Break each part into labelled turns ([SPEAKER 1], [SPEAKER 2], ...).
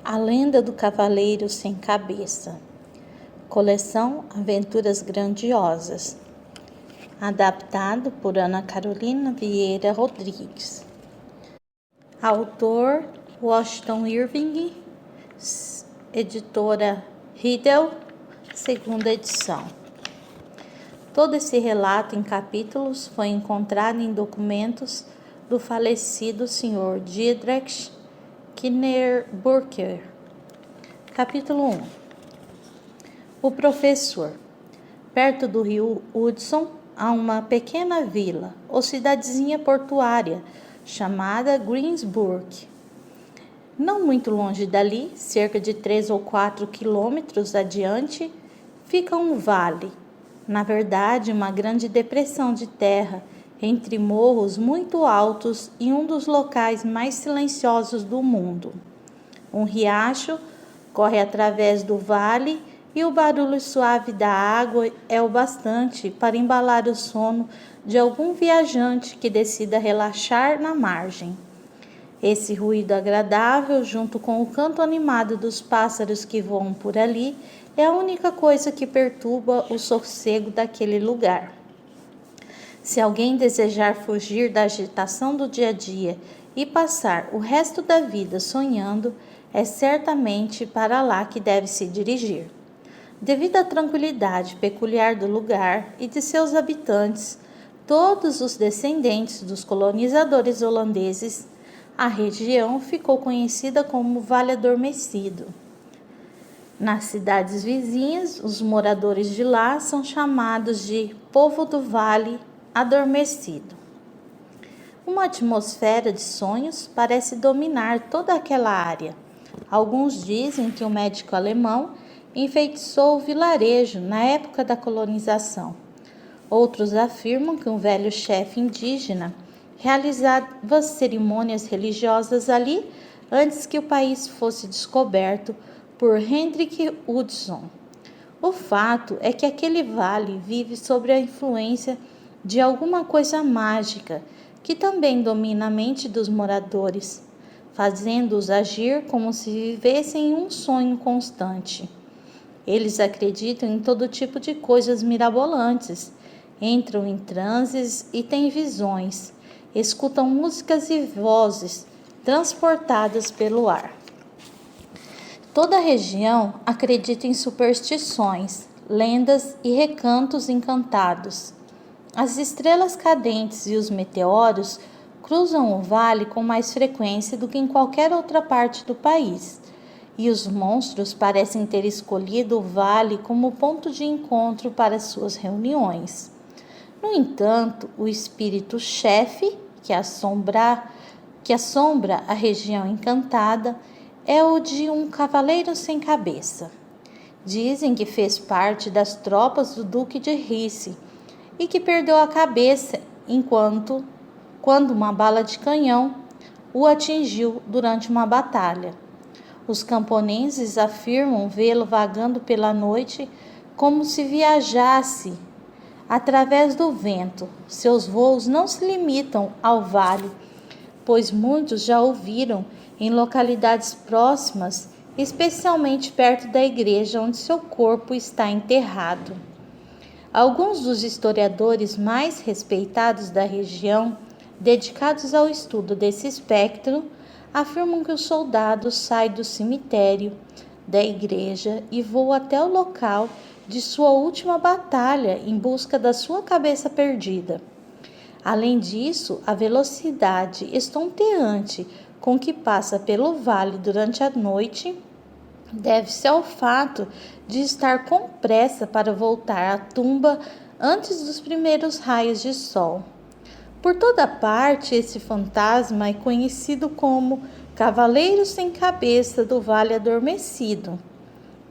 [SPEAKER 1] A Lenda do Cavaleiro Sem Cabeça. Coleção Aventuras Grandiosas. Adaptado por Ana Carolina Vieira Rodrigues. Autor Washington Irving. Editora Riddle, segunda edição. Todo esse relato em capítulos foi encontrado em documentos do falecido Sr. Diedrich Knerburger. Capítulo 1. O professor. Perto do rio Hudson há uma pequena vila ou cidadezinha portuária chamada Greensburg. Não muito longe dali, cerca de 3 ou 4 quilômetros adiante, fica um vale. Na verdade, uma grande depressão de terra entre morros muito altos e um dos locais mais silenciosos do mundo. Um riacho corre através do vale e o barulho suave da água é o bastante para embalar o sono de algum viajante que decida relaxar na margem. Esse ruído agradável, junto com o canto animado dos pássaros que voam por ali, é a única coisa que perturba o sossego daquele lugar. Se alguém desejar fugir da agitação do dia a dia e passar o resto da vida sonhando, é certamente para lá que deve se dirigir. Devido à tranquilidade peculiar do lugar e de seus habitantes, todos os descendentes dos colonizadores holandeses, a região ficou conhecida como Vale Adormecido. Nas cidades vizinhas, os moradores de lá são chamados de Povo do Vale Adormecido. Uma atmosfera de sonhos parece dominar toda aquela área. Alguns dizem que o médico alemão enfeitiçou o vilarejo na época da colonização. Outros afirmam que um velho chefe indígena realizava cerimônias religiosas ali antes que o país fosse descoberto por Hendrik Hudson. O fato é que aquele vale vive sob a influência de alguma coisa mágica que também domina a mente dos moradores, fazendo-os agir como se vivessem em um sonho constante. Eles acreditam em todo tipo de coisas mirabolantes, entram em transes e têm visões, escutam músicas e vozes transportadas pelo ar. Toda a região acredita em superstições, lendas e recantos encantados. As estrelas cadentes e os meteoros cruzam o vale com mais frequência do que em qualquer outra parte do país, e os monstros parecem ter escolhido o vale como ponto de encontro para suas reuniões. No entanto, o espírito-chefe que assombra a região encantada é o de um cavaleiro sem cabeça. Dizem que fez parte das tropas do Duque de Hesse e que perdeu a cabeça quando uma bala de canhão o atingiu durante uma batalha. Os camponeses afirmam vê-lo vagando pela noite como se viajasse através do vento. Seus voos não se limitam ao vale, pois muitos já o viram em localidades próximas, especialmente perto da igreja onde seu corpo está enterrado. Alguns dos historiadores mais respeitados da região, dedicados ao estudo desse espectro, afirmam que o soldado sai do cemitério da igreja e voa até o local de sua última batalha em busca da sua cabeça perdida. Além disso, a velocidade estonteante com que passa pelo vale durante a noite deve-se ao fato de estar com pressa para voltar à tumba antes dos primeiros raios de sol. Por toda parte, esse fantasma é conhecido como Cavaleiro Sem Cabeça do Vale Adormecido.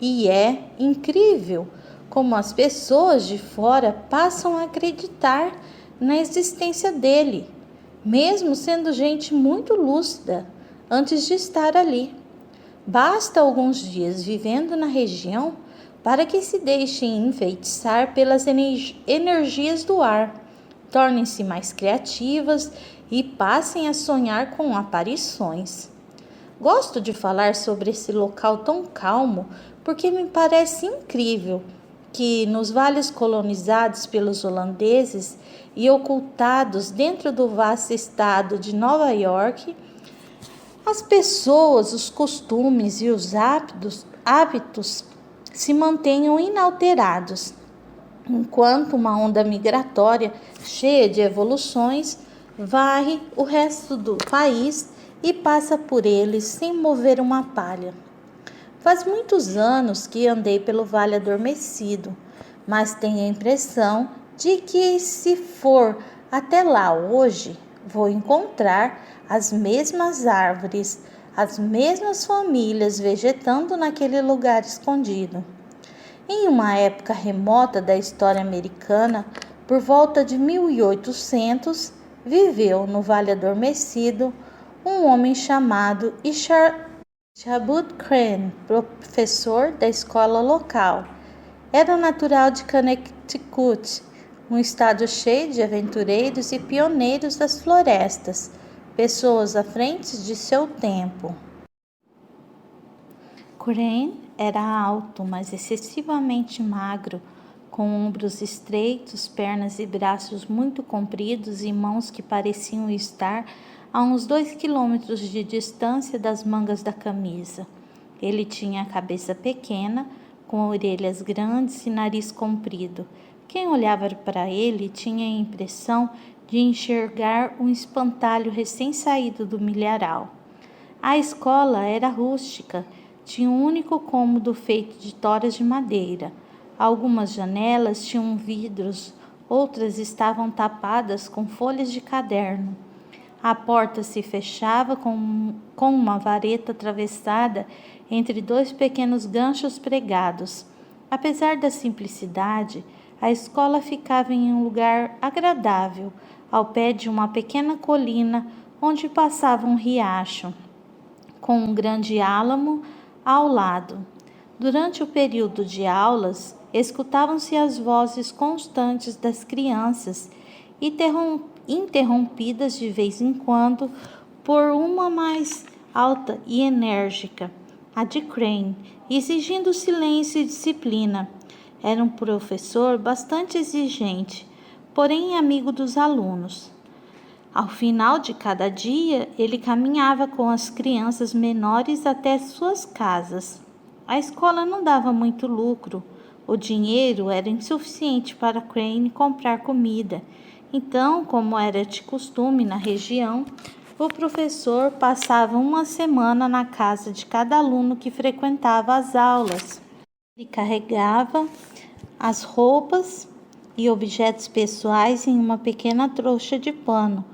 [SPEAKER 1] E é incrível como as pessoas de fora passam a acreditar na existência dele, mesmo sendo gente muito lúcida antes de estar ali. Basta alguns dias vivendo na região para que se deixem enfeitiçar pelas energias do ar, tornem-se mais criativas e passem a sonhar com aparições. Gosto de falar sobre esse local tão calmo porque me parece incrível que nos vales colonizados pelos holandeses e ocultados dentro do vasto estado de Nova York, as pessoas, os costumes e os hábitos se mantenham inalterados, enquanto uma onda migratória cheia de evoluções varre o resto do país e passa por ele sem mover uma palha. Faz muitos anos que andei pelo Vale Adormecido, mas tenho a impressão de que se for até lá hoje, vou encontrar as mesmas árvores, as mesmas famílias vegetando naquele lugar escondido. Em uma época remota da história americana, por volta de 1800, viveu no Vale Adormecido um homem chamado Shabut Crane, professor da escola local. Era natural de Connecticut, um estado cheio de aventureiros e pioneiros das florestas, pessoas à frente de seu tempo. Crane era alto, mas excessivamente magro, com ombros estreitos, pernas e braços muito compridos e mãos que pareciam estar a uns 2 quilômetros de distância das mangas da camisa. Ele tinha a cabeça pequena, com orelhas grandes e nariz comprido. Quem olhava para ele tinha a impressão de enxergar um espantalho recém-saído do milharal. A escola era rústica, tinha um único cômodo feito de toras de madeira. Algumas janelas tinham vidros, outras estavam tapadas com folhas de caderno. A porta se fechava com uma vareta atravessada entre 2 pequenos ganchos pregados. Apesar da simplicidade, a escola ficava em um lugar agradável, ao pé de uma pequena colina onde passava um riacho, com um grande álamo ao lado. Durante o período de aulas, escutavam-se as vozes constantes das crianças, interrompidas de vez em quando por uma mais alta e enérgica, a de Crane, exigindo silêncio e disciplina. Era um professor bastante exigente, porém amigo dos alunos. Ao final de cada dia, ele caminhava com as crianças menores até suas casas. A escola não dava muito lucro. O dinheiro era insuficiente para Crane comprar comida. Então, como era de costume na região, o professor passava uma semana na casa de cada aluno que frequentava as aulas. Ele carregava as roupas e objetos pessoais em uma pequena trouxa de pano.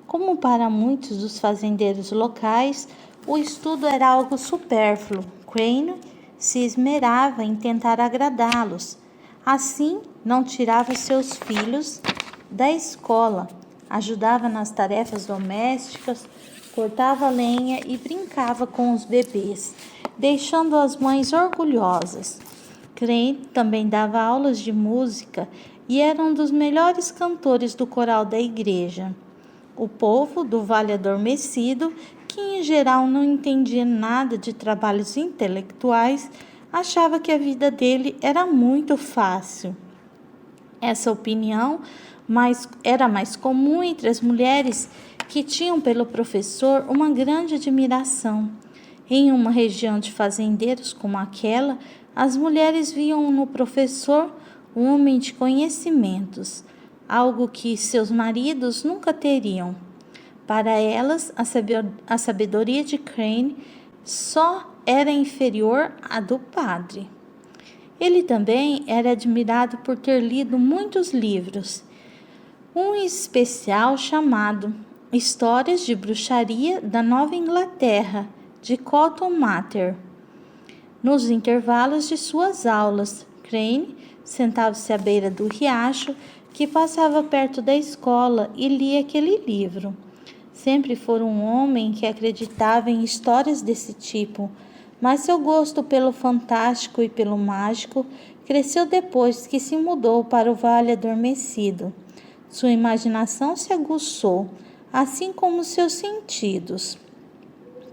[SPEAKER 1] Como para muitos dos fazendeiros locais, o estudo era algo supérfluo. Crane se esmerava em tentar agradá-los. Assim, não tirava seus filhos da escola, ajudava nas tarefas domésticas, cortava lenha e brincava com os bebês, deixando as mães orgulhosas. Crane também dava aulas de música e era um dos melhores cantores do coral da igreja. O povo do Vale Adormecido, que em geral não entendia nada de trabalhos intelectuais, achava que a vida dele era muito fácil. Essa opinião era mais comum entre as mulheres que tinham pelo professor uma grande admiração. Em uma região de fazendeiros como aquela, as mulheres viam no professor um homem de conhecimentos, algo que seus maridos nunca teriam. Para elas, a sabedoria de Crane só era inferior à do padre. Ele também era admirado por ter lido muitos livros, um especial chamado Histórias de Bruxaria da Nova Inglaterra, de Cotton Mather. Nos intervalos de suas aulas, Crane sentava-se à beira do riacho que passava perto da escola e lia aquele livro. Sempre foi um homem que acreditava em histórias desse tipo, mas seu gosto pelo fantástico e pelo mágico cresceu depois que se mudou para o Vale Adormecido. Sua imaginação se aguçou, assim como seus sentidos.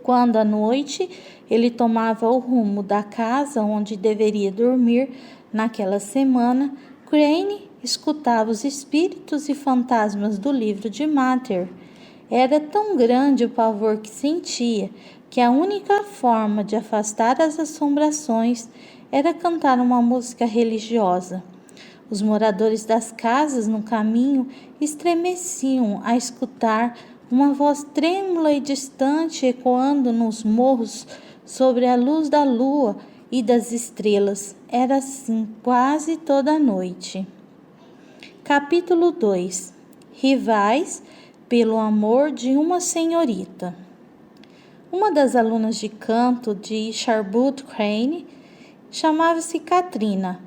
[SPEAKER 1] Quando à noite ele tomava o rumo da casa onde deveria dormir naquela semana, Crane escutava os espíritos e fantasmas do livro de Mater. Era tão grande o pavor que sentia que a única forma de afastar as assombrações era cantar uma música religiosa. Os moradores das casas no caminho estremeciam a escutar uma voz trêmula e distante ecoando nos morros sobre a luz da lua e das estrelas. Era assim quase toda a noite. Capítulo 2. Rivais pelo amor de uma senhorita. Uma das alunas de canto de Sherwood Crane chamava-se Katrina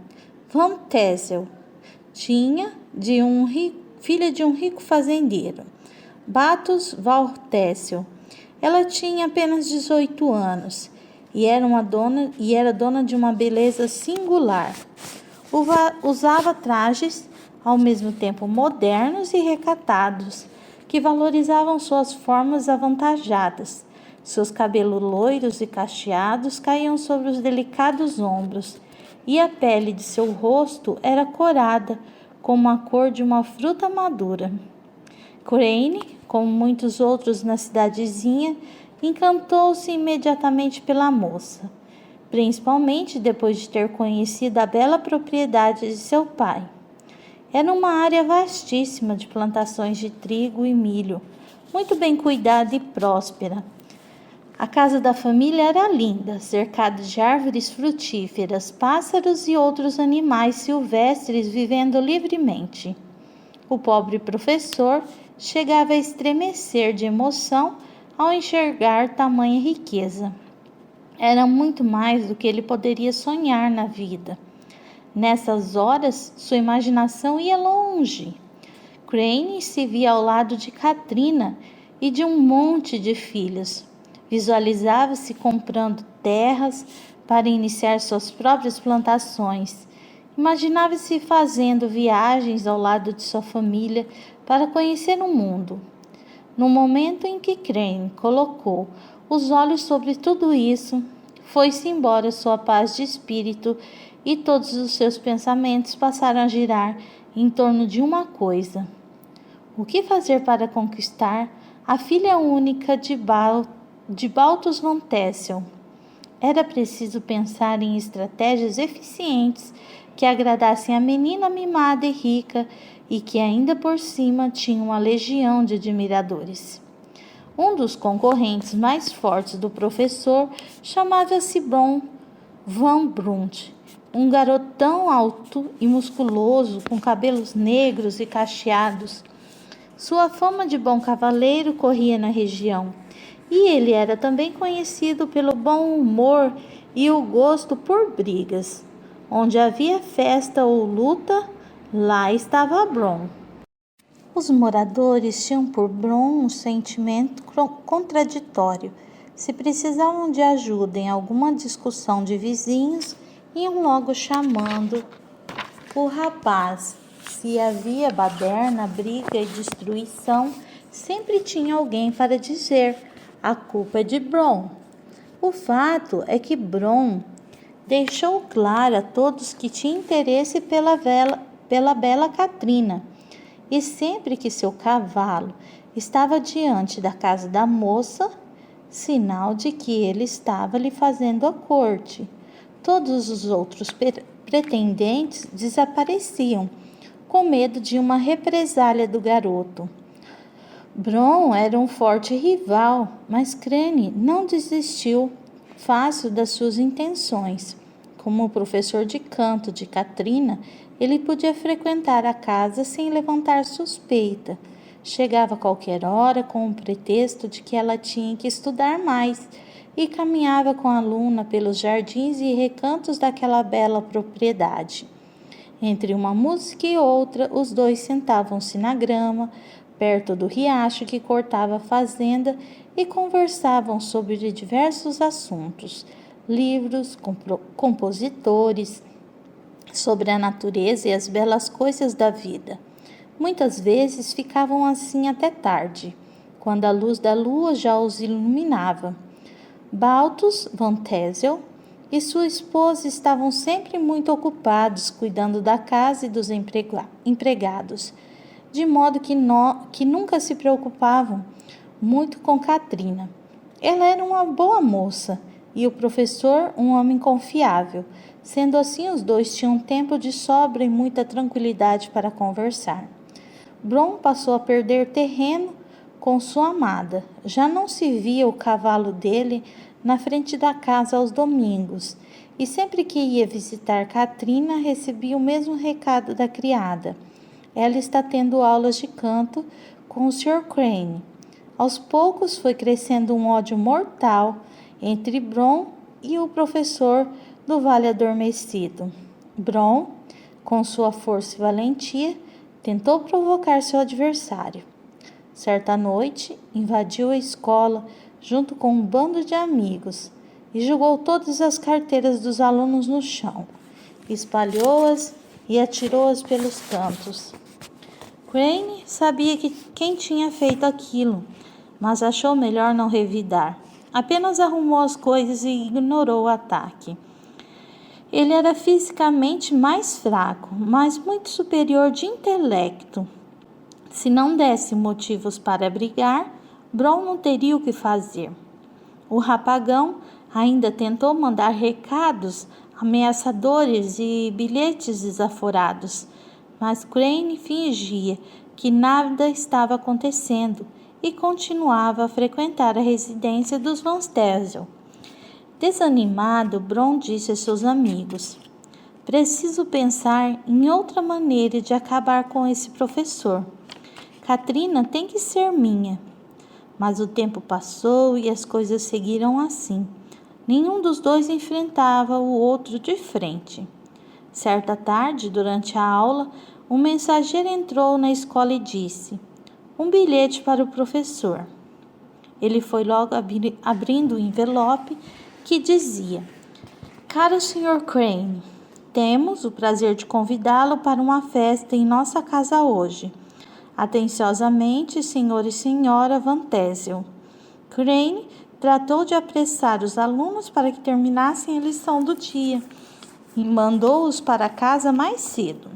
[SPEAKER 1] Van Tassel. Filha de um rico fazendeiro, Batus Van Tassel. Ela tinha apenas 18 anos e era dona de uma beleza singular. Usava trajes ao mesmo tempo modernos e recatados, que valorizavam suas formas avantajadas. Seus cabelos loiros e cacheados caíam sobre os delicados ombros, e a pele de seu rosto era corada, como a cor de uma fruta madura. Crane, como muitos outros na cidadezinha, encantou-se imediatamente pela moça, principalmente depois de ter conhecido a bela propriedade de seu pai. Era uma área vastíssima de plantações de trigo e milho, muito bem cuidada e próspera. A casa da família era linda, cercada de árvores frutíferas, pássaros e outros animais silvestres vivendo livremente. O pobre professor chegava a estremecer de emoção ao enxergar tamanha riqueza. Era muito mais do que ele poderia sonhar na vida. Nessas horas, sua imaginação ia longe. Crane se via ao lado de Katrina e de um monte de filhos. Visualizava-se comprando terras para iniciar suas próprias plantações. Imaginava-se fazendo viagens ao lado de sua família para conhecer o mundo. No momento em que Crane colocou os olhos sobre tudo isso, foi-se embora sua paz de espírito e todos os seus pensamentos passaram a girar em torno de uma coisa: o que fazer para conquistar a filha única de Baltus Van Tassel? Era preciso pensar em estratégias eficientes que agradassem a menina mimada e rica e que ainda por cima tinha uma legião de admiradores. Um dos concorrentes mais fortes do professor chamava-se Bron Van Brunt, um garotão alto e musculoso com cabelos negros e cacheados. Sua fama de bom cavaleiro corria na região, e ele era também conhecido pelo bom humor e o gosto por brigas. Onde havia festa ou luta, lá estava Bron. Os moradores tinham por Bron um sentimento contraditório. Se precisavam de ajuda em alguma discussão de vizinhos, iam logo chamando o rapaz. Se havia baderna, briga e destruição, sempre tinha alguém para dizer: a culpa é de Bron. O fato é que Bron deixou claro a todos que tinha interesse pela bela Katrina, e sempre que seu cavalo estava diante da casa da moça, sinal de que ele estava lhe fazendo a corte, todos os outros pretendentes desapareciam, com medo de uma represália do garoto. Bron era um forte rival, mas Crane não desistiu fácil das suas intenções. Como professor de canto de Katrina, ele podia frequentar a casa sem levantar suspeita. Chegava a qualquer hora com o pretexto de que ela tinha que estudar mais e caminhava com a aluna pelos jardins e recantos daquela bela propriedade. Entre uma música e outra, os dois sentavam-se na grama, perto do riacho que cortava a fazenda, e conversavam sobre diversos assuntos, livros, compositores, sobre a natureza e as belas coisas da vida. Muitas vezes ficavam assim até tarde, quando a luz da lua já os iluminava. Baltus Van Tassel e sua esposa estavam sempre muito ocupados cuidando da casa e dos empregados, de modo que nunca se preocupavam muito com Katrina. Ela era uma boa moça e o professor um homem confiável. Sendo assim, os dois tinham tempo de sobra e muita tranquilidade para conversar. Brom passou a perder terreno com sua amada. Já não se via o cavalo dele na frente da casa aos domingos, e sempre que ia visitar Katrina, recebia o mesmo recado da criada. Ela está tendo aulas de canto com o Sr. Crane. Aos poucos foi crescendo um ódio mortal entre Brom e o professor do Vale Adormecido. Brom, com sua força e valentia, tentou provocar seu adversário. Certa noite, invadiu a escola junto com um bando de amigos e jogou todas as carteiras dos alunos no chão, espalhou-as e atirou-as pelos cantos. Crane sabia quem tinha feito aquilo, mas achou melhor não revidar. Apenas arrumou as coisas e ignorou o ataque. Ele era fisicamente mais fraco, mas muito superior de intelecto. Se não desse motivos para brigar, Brom não teria o que fazer. O rapagão ainda tentou mandar recados ameaçadores e bilhetes desaforados, mas Crane fingia que nada estava acontecendo e continuava a frequentar a residência dos Van Tassel. Desanimado, Brom disse a seus amigos: "Preciso pensar em outra maneira de acabar com esse professor. Katrina tem que ser minha." Mas o tempo passou e as coisas seguiram assim. Nenhum dos dois enfrentava o outro de frente. Certa tarde, durante a aula, um mensageiro entrou na escola e disse: "Um bilhete para o professor." Ele foi logo abrindo o envelope que dizia: "Caro Sr. Crane, temos o prazer de convidá-lo para uma festa em nossa casa hoje. Atenciosamente, Sr. e Sra. Van Tassel." Crane tratou de apressar os alunos para que terminassem a lição do dia e mandou-os para casa mais cedo.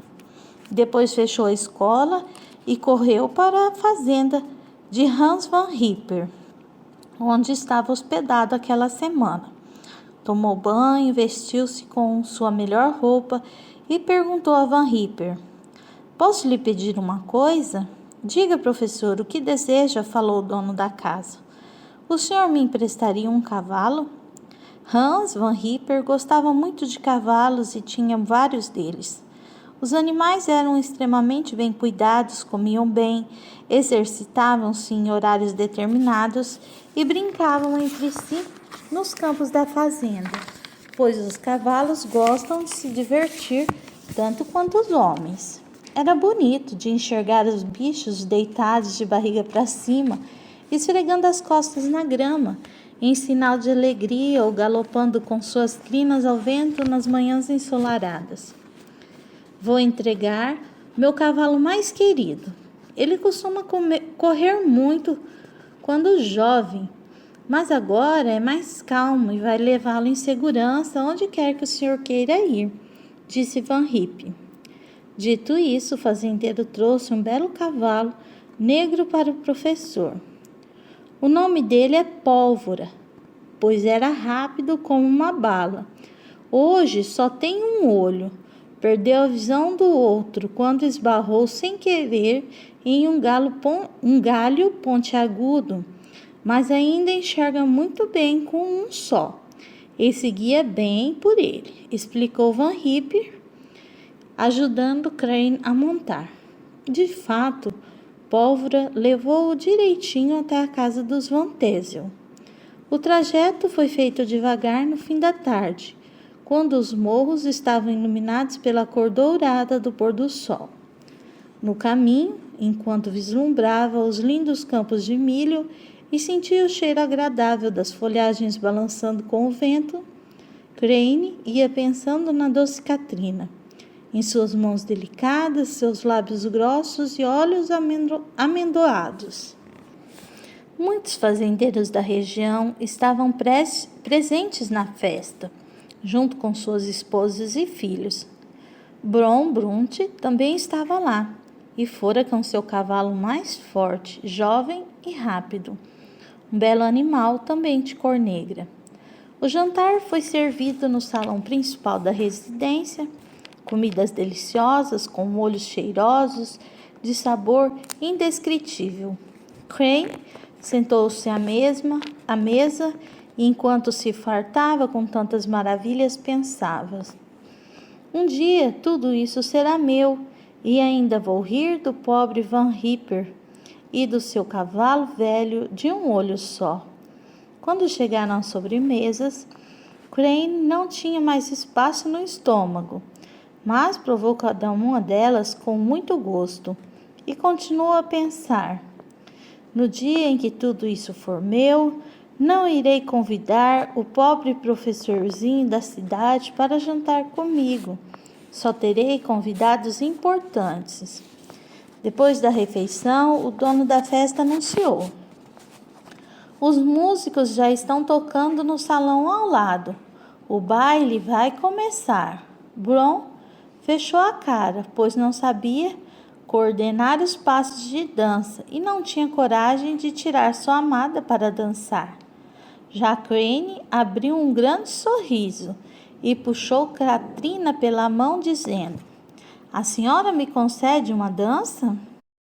[SPEAKER 1] Depois fechou a escola e correu para a fazenda de Hans Van Ripper, onde estava hospedado aquela semana. Tomou banho, vestiu-se com sua melhor roupa e perguntou a Van Ripper: "Posso lhe pedir uma coisa?" "Diga, professor, o que deseja?" falou o dono da casa. "O senhor me emprestaria um cavalo?" Hans Van Ripper gostava muito de cavalos e tinha vários deles. Os animais eram extremamente bem cuidados, comiam bem, exercitavam-se em horários determinados e brincavam entre si nos campos da fazenda, pois os cavalos gostam de se divertir tanto quanto os homens. Era bonito de enxergar os bichos deitados de barriga para cima, esfregando as costas na grama, em sinal de alegria, ou galopando com suas crinas ao vento nas manhãs ensolaradas. "Vou entregar meu cavalo mais querido. Ele costuma correr muito quando jovem, mas agora é mais calmo e vai levá-lo em segurança onde quer que o senhor queira ir", disse Van Ripper. Dito isso, o fazendeiro trouxe um belo cavalo negro para o professor. O nome dele é Pólvora, pois era rápido como uma bala. Hoje só tem um olho. Perdeu a visão do outro quando esbarrou sem querer em um galho pontiagudo, mas ainda enxerga muito bem com um só. Esse guia bem por ele, explicou Van Ripper, ajudando Crane a montar. De fato, Pólvora levou-o direitinho até a casa dos Van Tassel. O trajeto foi feito devagar no fim da tarde, quando os morros estavam iluminados pela cor dourada do pôr do sol. No caminho, enquanto vislumbrava os lindos campos de milho e sentia o cheiro agradável das folhagens balançando com o vento, Crane ia pensando na doce Katrina, em suas mãos delicadas, seus lábios grossos e olhos amendoados. Muitos fazendeiros da região estavam presentes na festa, junto com suas esposas e filhos. Brom Brunt também estava lá, e fora com seu cavalo mais forte, jovem e rápido, um belo animal também de cor negra. O jantar foi servido no salão principal da residência, comidas deliciosas com molhos cheirosos, de sabor indescritível. Crane sentou-se à mesa e, enquanto se fartava com tantas maravilhas, pensava: um dia tudo isso será meu, e ainda vou rir do pobre Van Ripper e do seu cavalo velho de um olho só. Quando chegaram às sobremesas, Crane não tinha mais espaço no estômago, mas provou cada uma delas com muito gosto e continuou a pensar: no dia em que tudo isso for meu, não irei convidar o pobre professorzinho da cidade para jantar comigo. Só terei convidados importantes. Depois da refeição, o dono da festa anunciou: os músicos já estão tocando no salão ao lado. O baile vai começar. Brom fechou a cara, pois não sabia coordenar os passos de dança e não tinha coragem de tirar sua amada para dançar. Já Crane abriu um grande sorriso e puxou Katrina pela mão, dizendo: a senhora me concede uma dança?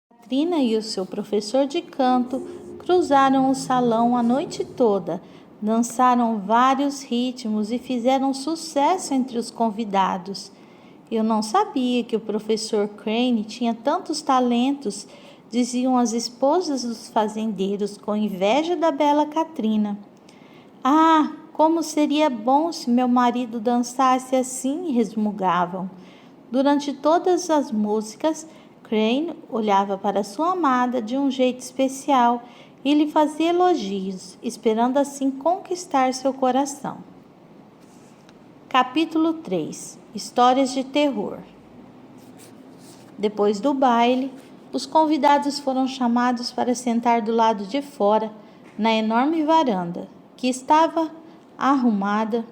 [SPEAKER 1] Katrina e o seu professor de canto cruzaram o salão a noite toda, dançaram vários ritmos e fizeram sucesso entre os convidados. Eu não sabia que o professor Crane tinha tantos talentos, diziam as esposas dos fazendeiros com inveja da bela Katrina. Ah, como seria bom se meu marido dançasse assim, resmungavam. Durante todas as músicas, Crane olhava para sua amada de um jeito especial e lhe fazia elogios, esperando assim conquistar seu coração. Capítulo 3. Histórias de terror. Depois do baile, os convidados foram chamados para sentar do lado de fora, na enorme varanda, que estava arrumada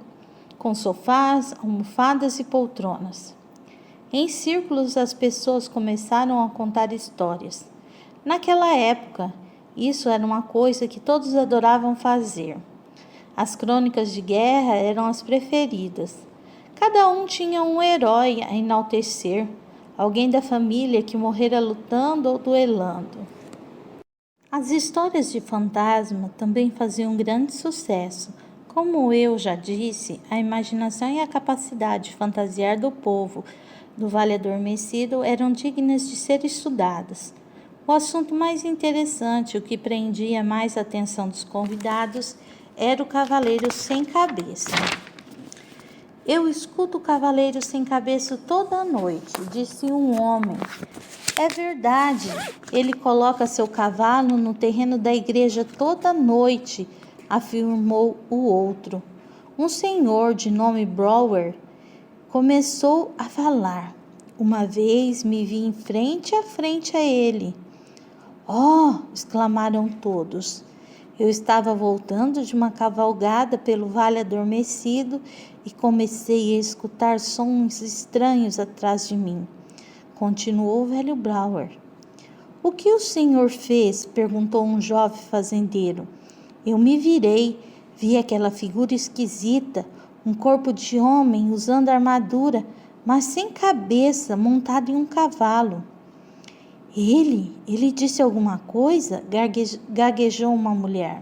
[SPEAKER 1] com sofás, almofadas e poltronas. Em círculos, as pessoas começaram a contar histórias. Naquela época, isso era uma coisa que todos adoravam fazer. As crônicas de guerra eram as preferidas. Cada um tinha um herói a enaltecer, alguém da família que morrera lutando ou duelando. As histórias de fantasma também faziam grande sucesso. Como eu já disse, a imaginação e a capacidade de fantasiar do povo do Vale Adormecido eram dignas de ser estudadas. O assunto mais interessante, o que prendia mais a atenção dos convidados, era o Cavaleiro Sem Cabeça. Eu escuto o Cavaleiro Sem Cabeça toda noite, disse um homem. É verdade, ele coloca seu cavalo no terreno da igreja toda noite, afirmou o outro. Um senhor de nome Brower começou a falar. Uma vez me vi em frente a ele. Oh! Exclamaram todos. Eu estava voltando de uma cavalgada pelo Vale Adormecido e comecei a escutar sons estranhos atrás de mim. Continuou o velho Brower. O que o senhor fez? Perguntou um jovem fazendeiro. Eu me virei, vi aquela figura esquisita, um corpo de homem usando armadura, mas sem cabeça, montado em um cavalo. Ele disse alguma coisa? Gaguejou uma mulher.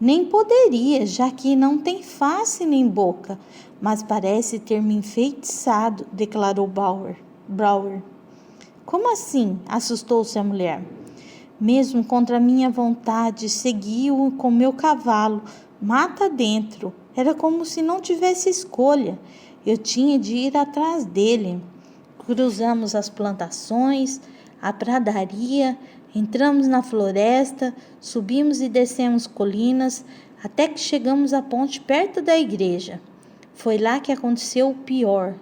[SPEAKER 1] Nem poderia, já que não tem face nem boca, mas parece ter me enfeitiçado, declarou Brower. Como assim? Assustou-se a mulher. Mesmo contra minha vontade, segui-o com meu cavalo, mata dentro. Era como se não tivesse escolha. Eu tinha de ir atrás dele. Cruzamos as plantações, a pradaria, entramos na floresta, subimos e descemos colinas, até que chegamos à ponte perto da igreja. Foi lá que aconteceu o pior.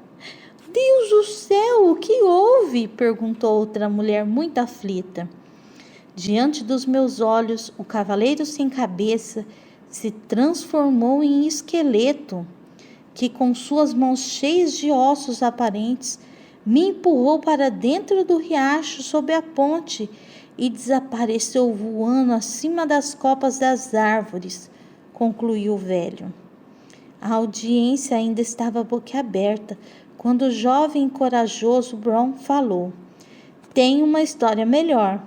[SPEAKER 1] Deus do céu, o que houve? Perguntou outra mulher muito aflita. Diante dos meus olhos, o cavaleiro sem cabeça se transformou em esqueleto, que com suas mãos cheias de ossos aparentes, me empurrou para dentro do riacho sob a ponte e desapareceu voando acima das copas das árvores, concluiu o velho. A audiência ainda estava boquiaberta quando o jovem e corajoso Bron falou: "Tenho uma história melhor."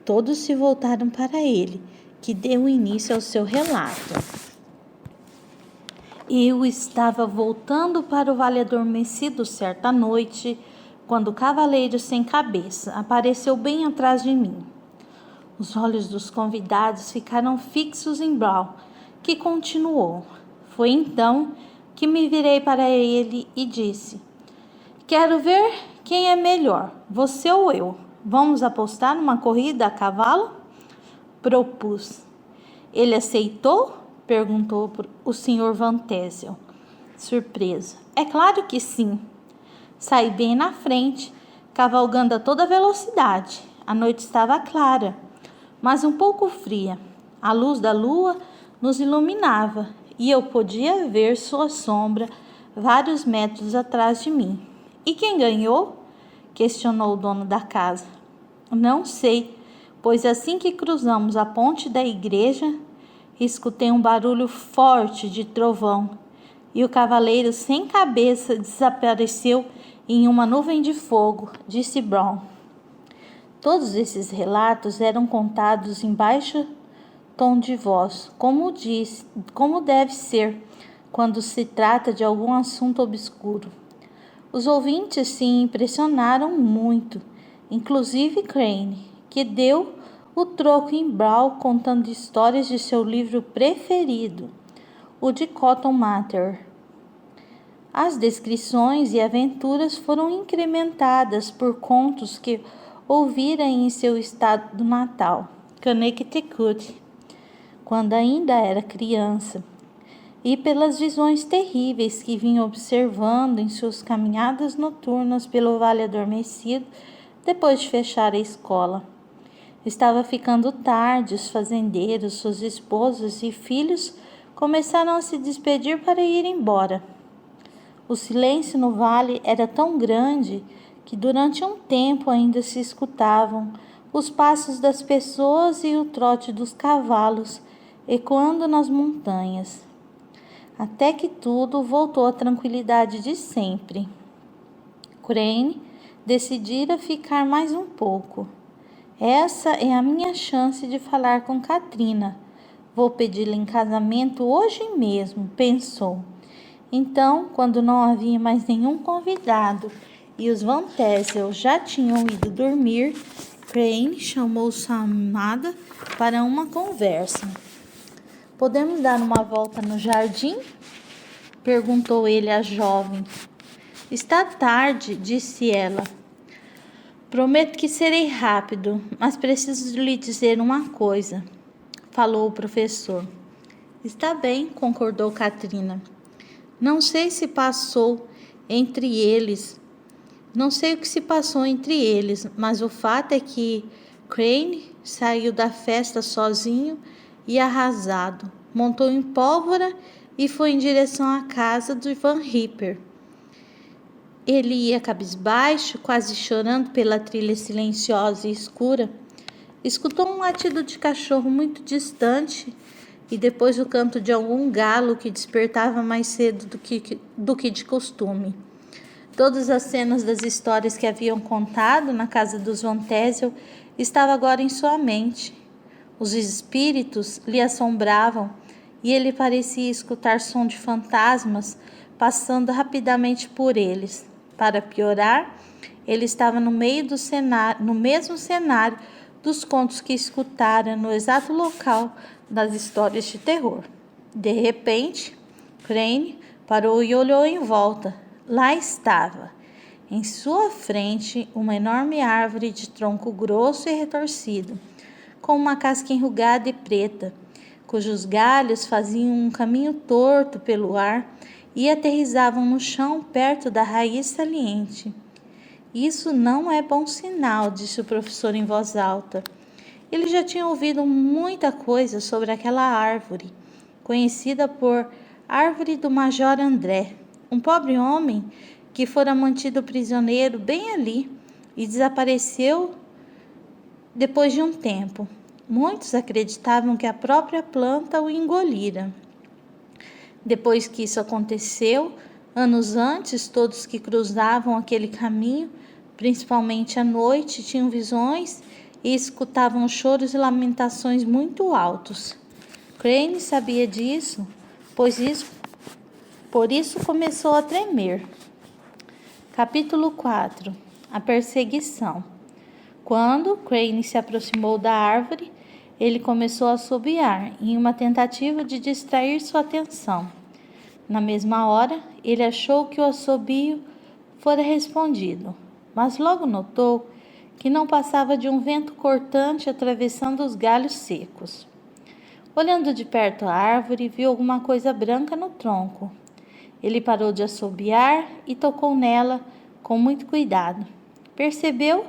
[SPEAKER 1] Todos se voltaram para ele, que deu início ao seu relato. Eu estava voltando para o vale adormecido certa noite, quando o cavaleiro sem cabeça apareceu bem atrás de mim. Os olhos dos convidados ficaram fixos em Bron, que continuou. Foi então que me virei para ele e disse: "Quero ver quem é melhor, você ou eu. Vamos apostar numa corrida a cavalo?" Propus. "Ele aceitou?" perguntou o Sr. Van Tassel, surpreso. "É claro que sim." Saí bem na frente, cavalgando a toda velocidade. A noite estava clara, mas um pouco fria. A luz da lua nos iluminava e eu podia ver sua sombra vários metros atrás de mim. "E quem ganhou?" questionou o dono da casa. "Não sei, pois assim que cruzamos a ponte da igreja, escutei um barulho forte de trovão e o cavaleiro sem cabeça desapareceu em uma nuvem de fogo", disse Bron. Todos esses relatos eram contados em baixo tom de voz, como deve ser quando se trata de algum assunto obscuro. Os ouvintes se impressionaram muito, inclusive Crane, que deu o troco em Bron contando histórias de seu livro preferido, o de Cotton Mather. As descrições e aventuras foram incrementadas por contos que ouvira em seu estado natal, Connecticut, quando ainda era criança, e pelas visões terríveis que vinha observando em suas caminhadas noturnas pelo vale adormecido depois de fechar a escola. Estava ficando tarde, os fazendeiros, suas esposas e filhos começaram a se despedir para ir embora. O silêncio no vale era tão grande que durante um tempo ainda se escutavam os passos das pessoas e o trote dos cavalos ecoando nas montanhas, até que tudo voltou à tranquilidade de sempre. Crane decidira ficar mais um pouco. "Essa é a minha chance de falar com Katrina. Vou pedi-la em casamento hoje mesmo", pensou. Então, quando não havia mais nenhum convidado e os Van Tassel já tinham ido dormir, Crane chamou Samada para uma conversa. "Podemos dar uma volta no jardim?" perguntou ele à jovem. "Está tarde", disse ela. "Prometo que serei rápido, mas preciso lhe dizer uma coisa", falou o professor. "Está bem", concordou Katrina. Não sei o que se passou entre eles, mas o fato é que Crane saiu da festa sozinho e arrasado, montou em pólvora e foi em direção à casa de Van Ripper. Ele ia cabisbaixo, quase chorando pela trilha silenciosa e escura. Escutou um latido de cachorro muito distante e depois o canto de algum galo que despertava mais cedo do que de costume. Todas as cenas das histórias que haviam contado na casa dos Van Tassel estavam agora em sua mente. Os espíritos lhe assombravam e ele parecia escutar som de fantasmas passando rapidamente por eles. Para piorar, ele estava no mesmo cenário dos contos que escutara, no exato local das histórias de terror. De repente, Crane parou e olhou em volta. Lá estava, em sua frente, uma enorme árvore de tronco grosso e retorcido, com uma casca enrugada e preta, cujos galhos faziam um caminho torto pelo ar e aterrizavam no chão perto da raiz saliente. "Isso não é bom sinal", disse o professor em voz alta. Ele já tinha ouvido muita coisa sobre aquela árvore, conhecida por Árvore do Major André, um pobre homem que fora mantido prisioneiro bem ali e desapareceu depois de um tempo. Muitos acreditavam que a própria planta o engolira. Depois que isso aconteceu, anos antes, todos que cruzavam aquele caminho, principalmente à noite, tinham visões e escutavam choros e lamentações muito altos. Crane sabia disso, por isso começou a tremer. Capítulo 4. A perseguição. Quando Crane se aproximou da árvore, ele começou a assobiar, em uma tentativa de distrair sua atenção. Na mesma hora, ele achou que o assobio fora respondido, mas logo notou que não passava de um vento cortante atravessando os galhos secos. Olhando de perto a árvore, viu alguma coisa branca no tronco. Ele parou de assobiar e tocou nela com muito cuidado. Percebeu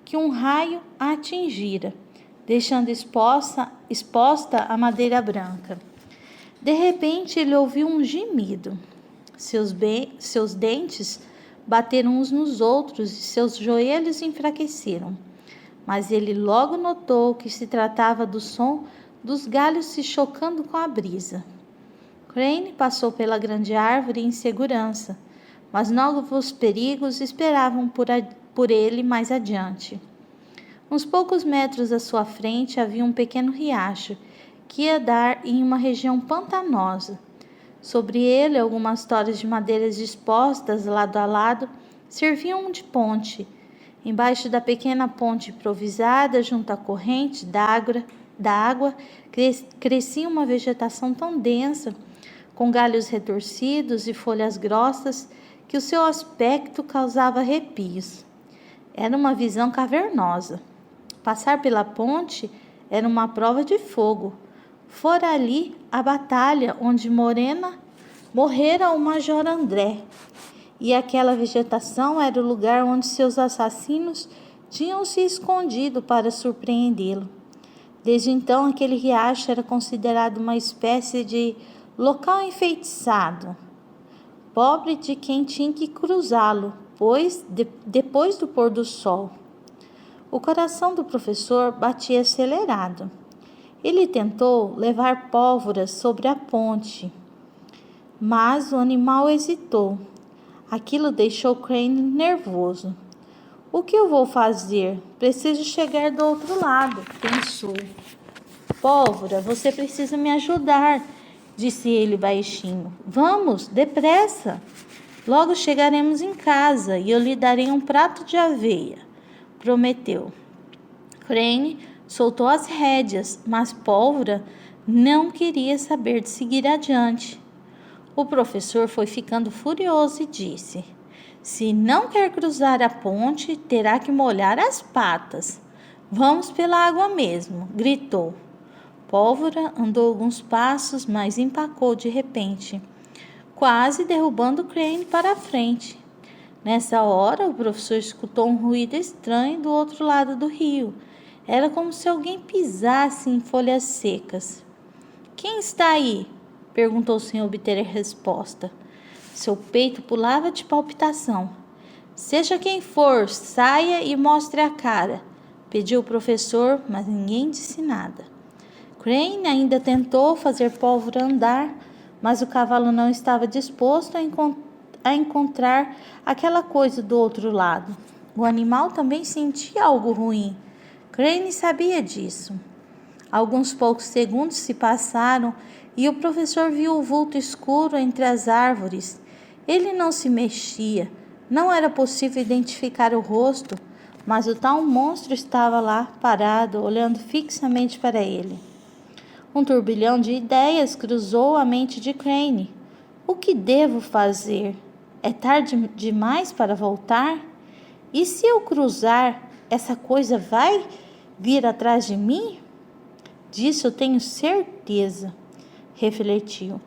[SPEAKER 1] que um raio a atingira, deixando exposta a madeira branca. De repente, ele ouviu um gemido. Seus dentes bateram uns nos outros e seus joelhos enfraqueceram. Mas ele logo notou que se tratava do som dos galhos se chocando com a brisa. Crane passou pela grande árvore em segurança, mas novos perigos esperavam por ele mais adiante. Uns poucos metros à sua frente havia um pequeno riacho que ia dar em uma região pantanosa. Sobre ele, algumas toras de madeiras dispostas lado a lado serviam de ponte. Embaixo da pequena ponte improvisada, junto à corrente da água, crescia uma vegetação tão densa, com galhos retorcidos e folhas grossas, que o seu aspecto causava arrepios. Era uma visão cavernosa. Passar pela ponte era uma prova de fogo. Fora ali a batalha onde morrera o Major André, e aquela vegetação era o lugar onde seus assassinos tinham se escondido para surpreendê-lo. Desde então, aquele riacho era considerado uma espécie de local enfeitiçado, pobre de quem tinha que cruzá-lo, pois depois do pôr do sol. O coração do professor batia acelerado. Ele tentou levar pólvora sobre a ponte, mas o animal hesitou. Aquilo deixou Crane nervoso. O que eu vou fazer? Preciso chegar do outro lado, pensou. Pólvora, você precisa me ajudar, disse ele baixinho. Vamos, depressa. Logo chegaremos em casa e eu lhe darei um prato de aveia, prometeu. Crane soltou as rédeas, mas Pólvora não queria saber de seguir adiante. O professor foi ficando furioso e disse: se não quer cruzar a ponte, terá que molhar as patas. Vamos pela água mesmo, gritou. Pólvora andou alguns passos, mas empacou de repente, quase derrubando Crane para a frente. Nessa hora, o professor escutou um ruído estranho do outro lado do rio. Era como se alguém pisasse em folhas secas. Quem está aí? Perguntou sem obter resposta. Seu peito pulava de palpitação. Seja quem for, saia e mostre a cara, pediu o professor, mas ninguém disse nada. Crane ainda tentou fazer Pólvora andar, mas o cavalo não estava disposto a encontrar aquela coisa do outro lado. O animal também sentia algo ruim. Crane sabia disso. Alguns poucos segundos se passaram e o professor viu o vulto escuro entre as árvores. Ele não se mexia. Não era possível identificar o rosto, mas o tal monstro estava lá, parado, olhando fixamente para ele. Um turbilhão de ideias cruzou a mente de Crane. O que devo fazer? É tarde demais para voltar? E se eu cruzar, essa coisa vai vir atrás de mim? Disso eu tenho certeza, refletiu,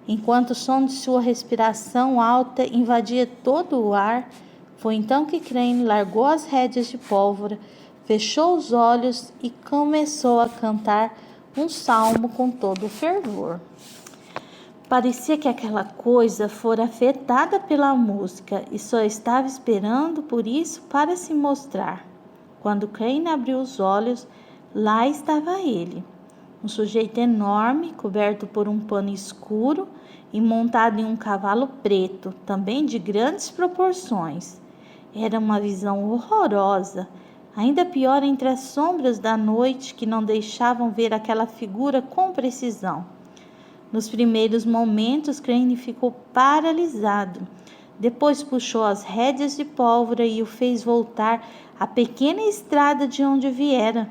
[SPEAKER 1] enquanto o som de sua respiração alta invadia todo o ar. Foi então que Crane largou as rédeas de Pólvora, fechou os olhos e começou a cantar um salmo com todo o fervor. Parecia que aquela coisa fora afetada pela música e só estava esperando por isso para se mostrar. Quando Crane abriu os olhos, lá estava ele, um sujeito enorme, coberto por um pano escuro e montado em um cavalo preto, também de grandes proporções. Era uma visão horrorosa, ainda pior entre as sombras da noite que não deixavam ver aquela figura com precisão. Nos primeiros momentos, Crane ficou paralisado. Depois puxou as rédeas de pólvora e o fez voltar à pequena estrada de onde viera,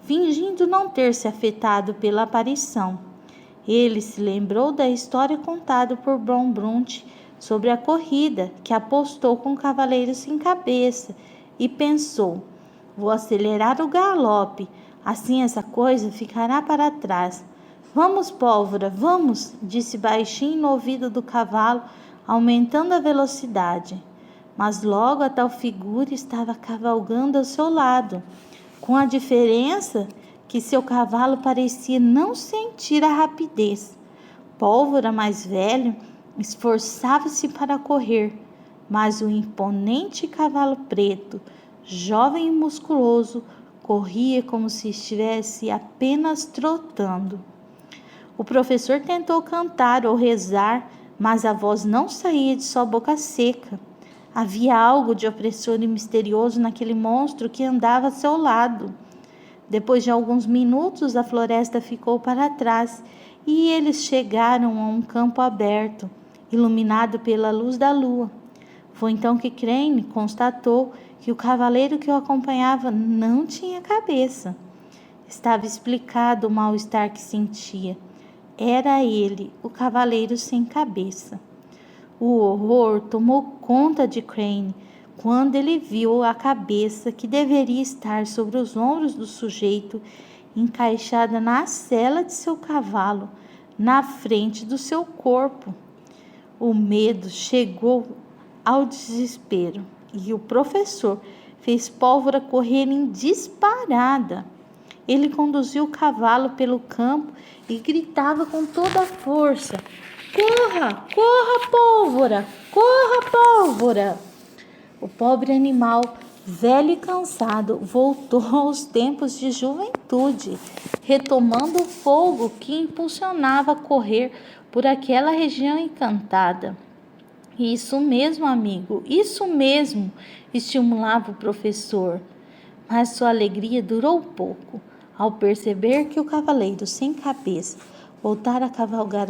[SPEAKER 1] fingindo não ter se afetado pela aparição. Ele se lembrou da história contada por Brom Brunt sobre a corrida que apostou com o cavaleiro sem cabeça e pensou: vou acelerar o galope, assim essa coisa ficará para trás. Vamos, pólvora, vamos, disse baixinho no ouvido do cavalo, aumentando a velocidade. Mas logo a tal figura estava cavalgando ao seu lado, com a diferença que seu cavalo parecia não sentir a rapidez. Pólvora, mais velho, esforçava-se para correr, mas o imponente cavalo preto, jovem e musculoso, corria como se estivesse apenas trotando. O professor tentou cantar ou rezar, mas a voz não saía de sua boca seca. Havia algo de opressor e misterioso naquele monstro que andava a seu lado. Depois de alguns minutos, a floresta ficou para trás e eles chegaram a um campo aberto, iluminado pela luz da lua. Foi então que Crane constatou que o cavaleiro que o acompanhava não tinha cabeça. Estava explicado o mal-estar que sentia. Era ele, o cavaleiro sem cabeça. O horror tomou conta de Crane quando ele viu a cabeça que deveria estar sobre os ombros do sujeito encaixada na sela de seu cavalo, na frente do seu corpo. O medo chegou ao desespero e o professor fez Pólvora correr em disparada. Ele conduziu o cavalo pelo campo e gritava com toda a força: corra, corra, Pólvora, corra, Pólvora! O pobre animal, velho e cansado, voltou aos tempos de juventude, retomando o fogo que impulsionava a correr por aquela região encantada. Isso mesmo, amigo, isso mesmo, estimulava o professor. Mas sua alegria durou pouco. Ao perceber que o cavaleiro sem cabeça voltara a cavalgar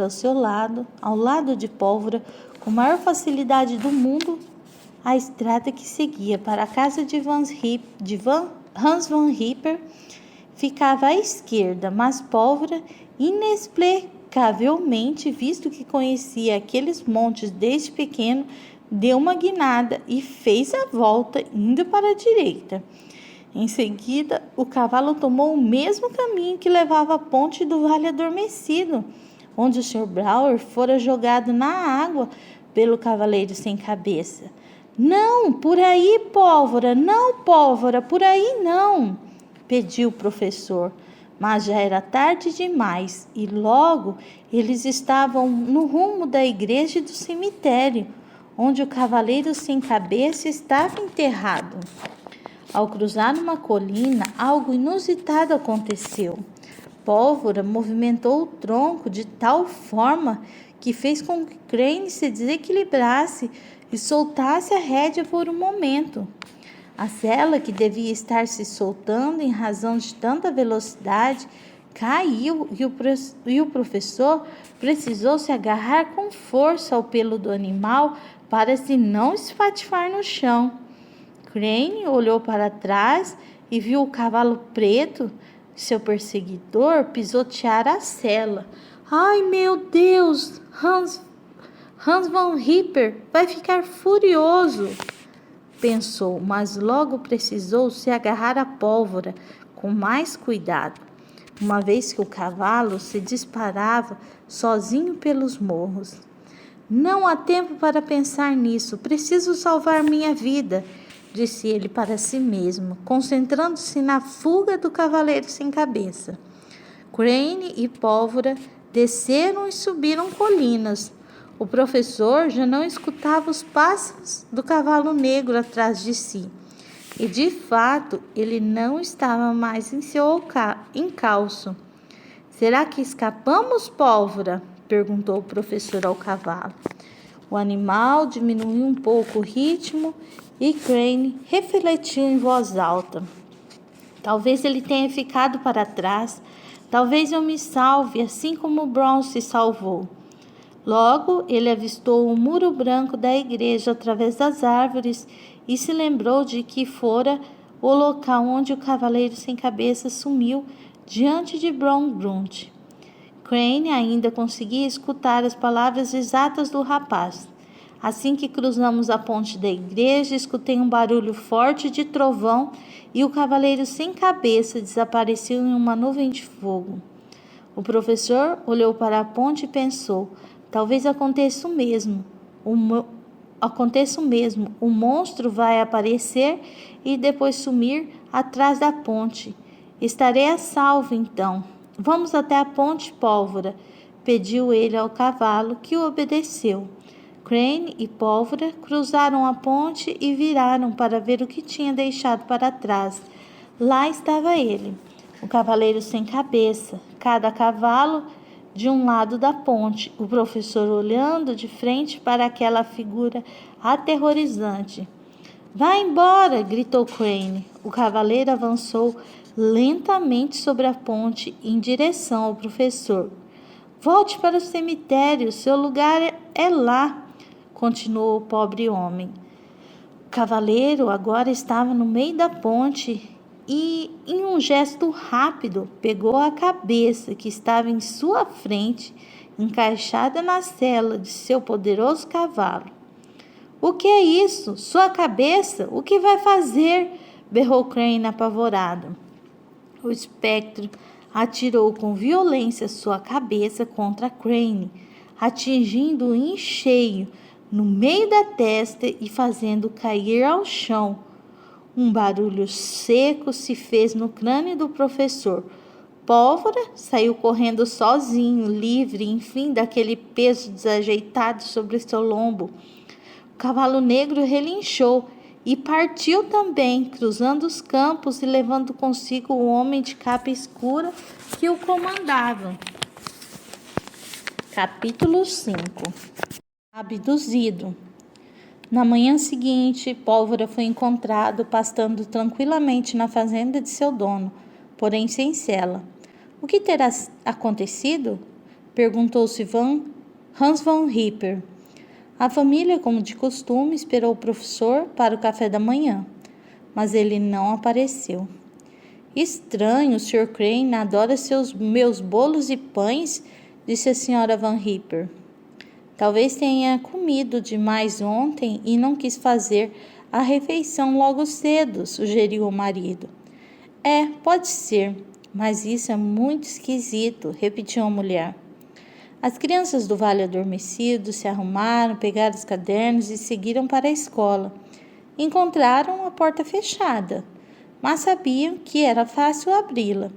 [SPEAKER 1] ao lado de Pólvora, com a maior facilidade do mundo, a estrada que seguia para a casa de Hans Van Ripper ficava à esquerda, mas Pólvora, inexplicavelmente, visto que conhecia aqueles montes desde pequeno, deu uma guinada e fez a volta, indo para a direita. Em seguida, o cavalo tomou o mesmo caminho que levava à ponte do Vale Adormecido, onde o Sr. Brower fora jogado na água pelo cavaleiro sem cabeça. Não, por aí, Pólvora, não, Pólvora, por aí não, pediu o professor. Mas já era tarde demais e logo eles estavam no rumo da igreja e do cemitério, onde o cavaleiro sem cabeça estava enterrado. Ao cruzar uma colina, algo inusitado aconteceu. Pólvora movimentou o tronco de tal forma que fez com que Crane se desequilibrasse e soltasse a rédea por um momento. A sela, que devia estar se soltando em razão de tanta velocidade, caiu e o professor precisou se agarrar com força ao pelo do animal para se não espatifar no chão. Crane olhou para trás e viu o cavalo preto, seu perseguidor, pisotear a sela. Ai, meu Deus! Hans Van Ripper vai ficar furioso, pensou, mas logo precisou se agarrar à Pólvora com mais cuidado, uma vez que o cavalo se disparava sozinho pelos morros. Não há tempo para pensar nisso, preciso salvar minha vida, disse ele para si mesmo, concentrando-se na fuga do cavaleiro sem cabeça. Crane e Pólvora desceram e subiram colinas. O professor já não escutava os passos do cavalo negro atrás de si. E, de fato, ele não estava mais em seu encalço. Será que escapamos, Pólvora? Perguntou o professor ao cavalo. O animal diminuiu um pouco o ritmo e Crane refletiu em voz alta. Talvez ele tenha ficado para trás. Talvez eu me salve, assim como Brown se salvou. Logo, ele avistou o muro branco da igreja através das árvores e se lembrou de que fora o local onde o cavaleiro sem cabeça sumiu diante de Brown Grunt. Crane ainda conseguia escutar as palavras exatas do rapaz. Assim que cruzamos a ponte da igreja, escutei um barulho forte de trovão e o cavaleiro sem cabeça desapareceu em uma nuvem de fogo. O professor olhou para a ponte e pensou: talvez aconteça o mesmo. O monstro vai aparecer e depois sumir atrás da ponte. Estarei a salvo então. Vamos até a ponte, Pólvora, pediu ele ao cavalo, que o obedeceu. Crane e Pólvora cruzaram a ponte e viraram para ver o que tinha deixado para trás. Lá estava ele, o cavaleiro sem cabeça, cada cavalo de um lado da ponte, o professor olhando de frente para aquela figura aterrorizante. Vá embora! Gritou Crane. O cavaleiro avançou lentamente sobre a ponte em direção ao professor. Volte para o cemitério, seu lugar é lá, continuou o pobre homem. O cavaleiro agora estava no meio da ponte e, em um gesto rápido, pegou a cabeça que estava em sua frente, encaixada na sela de seu poderoso cavalo. O que é isso? Sua cabeça? O que vai fazer? Berrou Crane apavorado. O espectro atirou com violência sua cabeça contra Crane, atingindo-o em cheio, no meio da testa e fazendo cair ao chão. Um barulho seco se fez no crânio do professor. Pólvora saiu correndo sozinho, livre, enfim, daquele peso desajeitado sobre seu lombo. O cavalo negro relinchou e partiu também, cruzando os campos e levando consigo o homem de capa escura que o comandava. Capítulo 5. Abduzido. Na manhã seguinte, Pólvora foi encontrado pastando tranquilamente na fazenda de seu dono, porém sem sela. O que terá acontecido? Perguntou-se Hans von Ripper. A família, como de costume, esperou o professor para o café da manhã, mas ele não apareceu. Estranho, o Sr. Crane adora meus bolos e pães, disse a Sra. Van Ripper. Talvez tenha comido demais ontem e não quis fazer a refeição logo cedo, sugeriu o marido. Pode ser, mas isso é muito esquisito, repetiu a mulher. As crianças do Vale Adormecido se arrumaram, pegaram os cadernos e seguiram para a escola. Encontraram a porta fechada, mas sabiam que era fácil abri-la.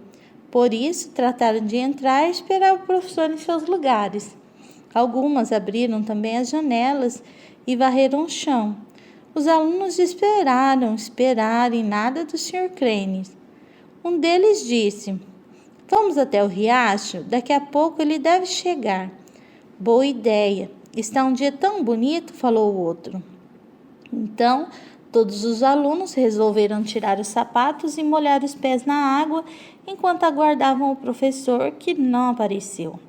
[SPEAKER 1] Por isso, trataram de entrar e esperar o professor em seus lugares. Algumas abriram também as janelas e varreram o chão. Os alunos esperaram e nada do Sr. Crane. Um deles disse: vamos até o riacho, daqui a pouco ele deve chegar. Boa ideia, está um dia tão bonito, falou o outro. Então, todos os alunos resolveram tirar os sapatos e molhar os pés na água enquanto aguardavam o professor, que não apareceu.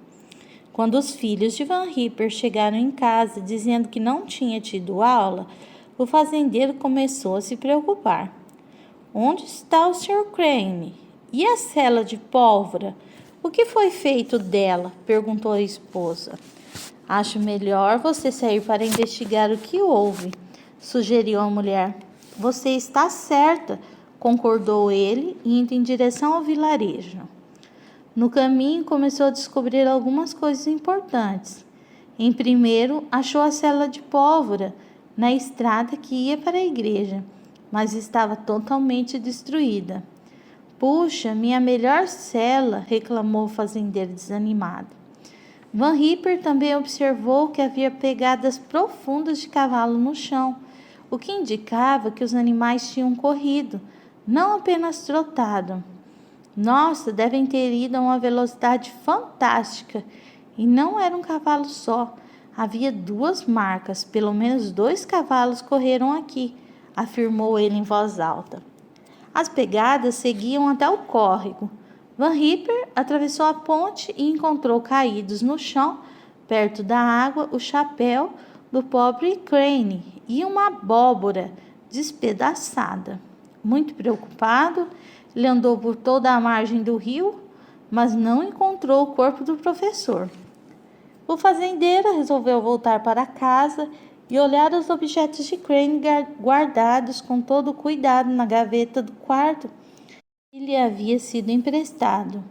[SPEAKER 1] Quando os filhos de Van Ripper chegaram em casa dizendo que não tinha tido aula, o fazendeiro começou a se preocupar. Onde está o Sr. Crane? E a sela de Pólvora? O que foi feito dela? Perguntou a esposa. Acho melhor você sair para investigar o que houve, sugeriu a mulher. Você está certa, concordou ele, indo em direção ao vilarejo. No caminho, começou a descobrir algumas coisas importantes. Em primeiro, achou a cela de Pólvora na estrada que ia para a igreja. mas estava totalmente destruída. Puxa, minha melhor cela, reclamou o fazendeiro desanimado. Van Ripper também observou que havia pegadas profundas de cavalo no chão, o que indicava que os animais tinham corrido, não apenas trotado. Nossa, devem ter ido a uma velocidade fantástica. E não era um cavalo só. Havia 2 marcas, pelo menos 2 cavalos correram aqui, afirmou ele em voz alta. As pegadas seguiam até o córrego. Van Ripper atravessou a ponte e encontrou caídos no chão, perto da água, o chapéu do pobre Crane e uma abóbora despedaçada. Muito preocupado, ele andou por toda a margem do rio, mas não encontrou o corpo do professor. O fazendeiro resolveu voltar para casa e olhar os objetos de Crane guardados com todo cuidado na gaveta do quarto que lhe havia sido emprestado.